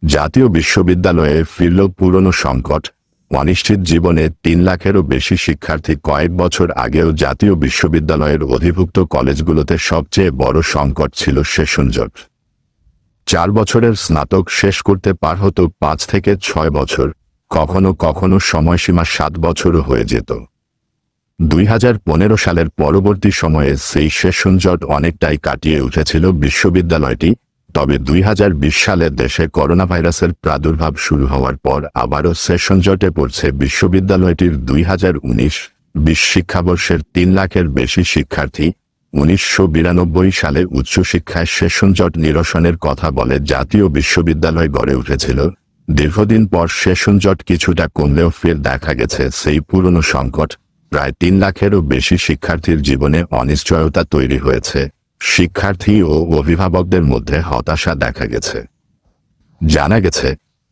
জাতীয় বিশ্ববিদ্যালয়ে ফিরল পুরনো সংকট। অনিশ্চিত জীবনে ৩ লাখেরও বেশি শিক্ষার্থী। কয়েক বছর আগেও জাতীয় বিশ্ববিদ্যালয়ের অধিভুক্ত কলেজগুলোতে সবচেয়ে বড় সংকট ছিল সেশন জট। ৪ বছরের স্নাতক শেষ করতে পার হতো ৫ থেকে ৬ বছর, কখনো কখনো সময়সীমা ৭ বছরও হয়ে যেত। ২০১৫ সালের পরবর্তী সময়ে সেই সেশন জট অনেকটাই কাটিয়ে উঠেছিল বিশ্ববিদ্যালয়টি। তবে ২০২০ সালে দেশে করোনাভাইরাসের প্রাদুর্ভাব শুরু হওয়ার পর আবারও সেশন জটে পড়ছে বিশ্ববিদ্যালয়টির। ২০১৯-২০ শিক্ষাবর্ষের ৩ লাখের বেশি শিক্ষার্থী। ১৯৯২ সালে উচ্চশিক্ষায় সেশন জট নিরসনের কথা বলে জাতীয় বিশ্ববিদ্যালয় গড়ে উঠেছিল। দীর্ঘদিন পর সেশন জট কিছুটা কমলেও ফের দেখা গেছে সেই পুরনো সংকট। প্রায় ৩ লাখেরও বেশি শিক্ষার্থীর জীবনে অনিশ্চয়তা তৈরি হয়েছে। শিক্ষার্থী ও অভিভাবকদের মধ্যে হতাশা দেখা গেছে। জানা গেছে,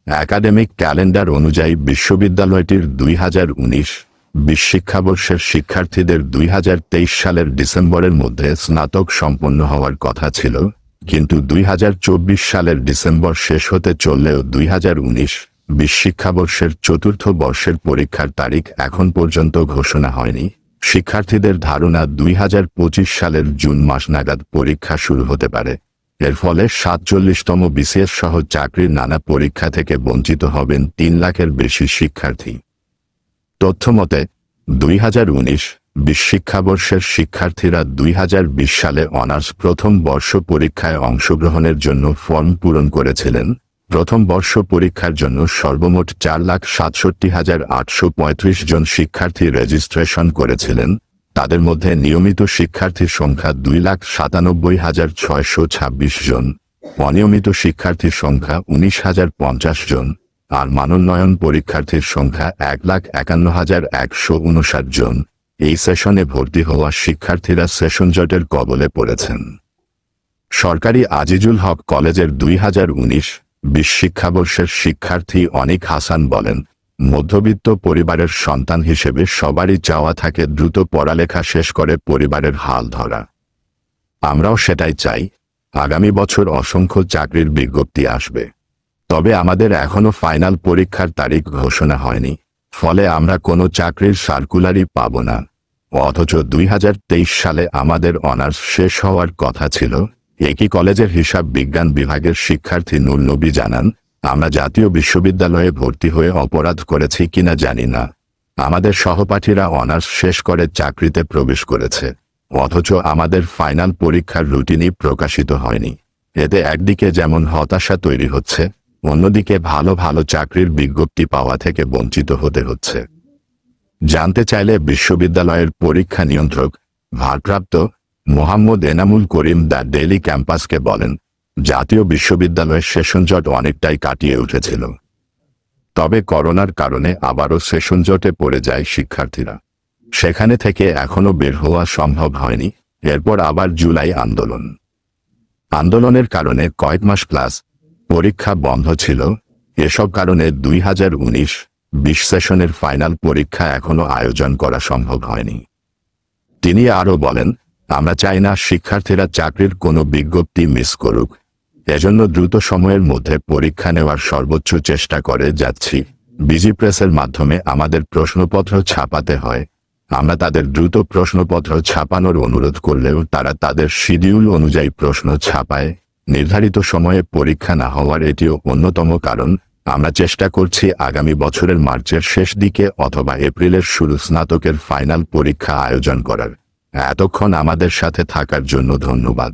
একাডেমিক ক্যালেন্ডার অনুযায়ী বিশ্ববিদ্যালয়টির ২০১৯-২০ শিক্ষাবর্ষের শিক্ষার্থীদের ২০২৩ সালের ডিসেম্বরের মধ্যে স্নাতক সম্পন্ন হওয়ার কথা ছিল, কিন্তু ২০২৪ সালের ডিসেম্বর শেষ হতে চললেও ২০১৯-২০ শিক্ষাবর্ষের চতুর্থ বর্ষের পরীক্ষার তারিখ এখন পর্যন্ত ঘোষণা হয়নি। শিক্ষার্থীদের ধারণা ২০২৫ সালের জুন মাস নাগাদ পরীক্ষা শুরু হতে পারে। এর ফলে ৪৭তম বিসিএস সহ চাকরির নানা পরীক্ষা থেকে বঞ্চিত হবেন ৩ লাখের বেশি শিক্ষার্থী। তথ্যমতে ২০১৯-২০ শিক্ষাবর্ষের শিক্ষার্থীরা ২০২০ সালে অনার্স প্রথম বর্ষ পরীক্ষায় অংশগ্রহণের জন্য ফর্ম পূরণ করেছিলেন। প্রথম বর্ষ পরীক্ষার জন্য সর্বমোট ৪,৬৭,৮৩৫ জন শিক্ষার্থী রেজিস্ট্রেশন করেছিলেন। তাদের মধ্যে নিয়মিত শিক্ষার্থীর সংখ্যা ২,৯৭,৬২৬ জন, অনিয়মিত শিক্ষার্থীর সংখ্যা ১৯,০৫০ জন, আর মানোন্নয়ন পরীক্ষার্থীর সংখ্যা ১,৫১,১৫৯ জন। এই সেশনে ভর্তি হওয়া শিক্ষার্থীরা সেশন জটের কবলে পড়েছেন। সরকারি আজিজুল হক কলেজের ২০১৯-২০ শিক্ষাবর্ষের শিক্ষার্থী অনিক হাসান বলেন, মধ্যবিত্ত পরিবারের সন্তান হিসেবে সবারই চাওয়া থাকে দ্রুত পড়ালেখা শেষ করে পরিবারের হাল ধরা। আমরাও সেটাই চাই। আগামী বছর অসংখ্য চাকরির বিজ্ঞপ্তি আসবে, তবে আমাদের এখনো ফাইনাল পরীক্ষার তারিখ ঘোষণা হয়নি। ফলে আমরা কোনো চাকরির সার্কুলারই পাব না। অথচ ২০২৩ সালে আমাদের অনার্স শেষ হওয়ার কথা ছিল। একই কলেজের হিসাব বিজ্ঞান বিভাগের শিক্ষার্থী নুর নবী জানান, আমরা জাতীয় বিশ্ববিদ্যালয়ে ভর্তি হয়ে অপরাধ করেছি কিনা জানি না। আমাদের সহপাঠীরা অনার্স শেষ করে চাকরিতে প্রবেশ করেছে, অথচ আমাদের ফাইনাল পরীক্ষার রুটিনই প্রকাশিত হয়নি। এতে একদিকে যেমন হতাশা তৈরি হচ্ছে, অন্যদিকে ভালো ভালো চাকরির বিজ্ঞপ্তি পাওয়া থেকে বঞ্চিত হতে হচ্ছে। জানতে চাইলে বিশ্ববিদ্যালয়ের পরীক্ষা নিয়ন্ত্রক ভারপ্রাপ্ত মোহাম্মদ এনামুল করিম দ্য ডেইলি ক্যাম্পাসকে বলেন, জাতীয় বিশ্ববিদ্যালয়ের সেশন জট অনেকটাই কাটিয়ে উঠেছিল। তবে করোনার কারণে আবারও সেশন জটে পড়ে যায় শিক্ষার্থীরা। সেখানে থেকে এখনো বের হওয়া সম্ভব হয়নি। এরপর আবার জুলাই আন্দোলনের কারণে কয়েক মাস ক্লাস পরীক্ষা বন্ধ ছিল। এসব কারণে ২০১৯-২০ সেশনের ফাইনাল পরীক্ষা এখনো আয়োজন করা সম্ভব হয়নি। তিনি আরও বলেন, আমরা চাই না শিক্ষার্থীরা চাকরির কোনো বিজ্ঞপ্তি মিস করুক। এজন্য দ্রুত সময়ের মধ্যে পরীক্ষা নেওয়ার সর্বোচ্চ চেষ্টা করে যাচ্ছি। বিজি প্রেসের মাধ্যমে আমাদের প্রশ্নপত্র ছাপাতে হয়। আমরা তাদের দ্রুত প্রশ্নপত্র ছাপানোর অনুরোধ করলেও তারা তাদের শিডিউল অনুযায়ী প্রশ্ন ছাপায়। নির্ধারিত সময়ে পরীক্ষা না হওয়ার এটিও অন্যতম কারণ। আমরা চেষ্টা করছি আগামী বছরের মার্চের শেষ দিকে অথবা এপ্রিলের শুরু স্নাতকের ফাইনাল পরীক্ষা আয়োজন করার। এতক্ষণ আমাদের সাথে থাকার জন্য ধন্যবাদ।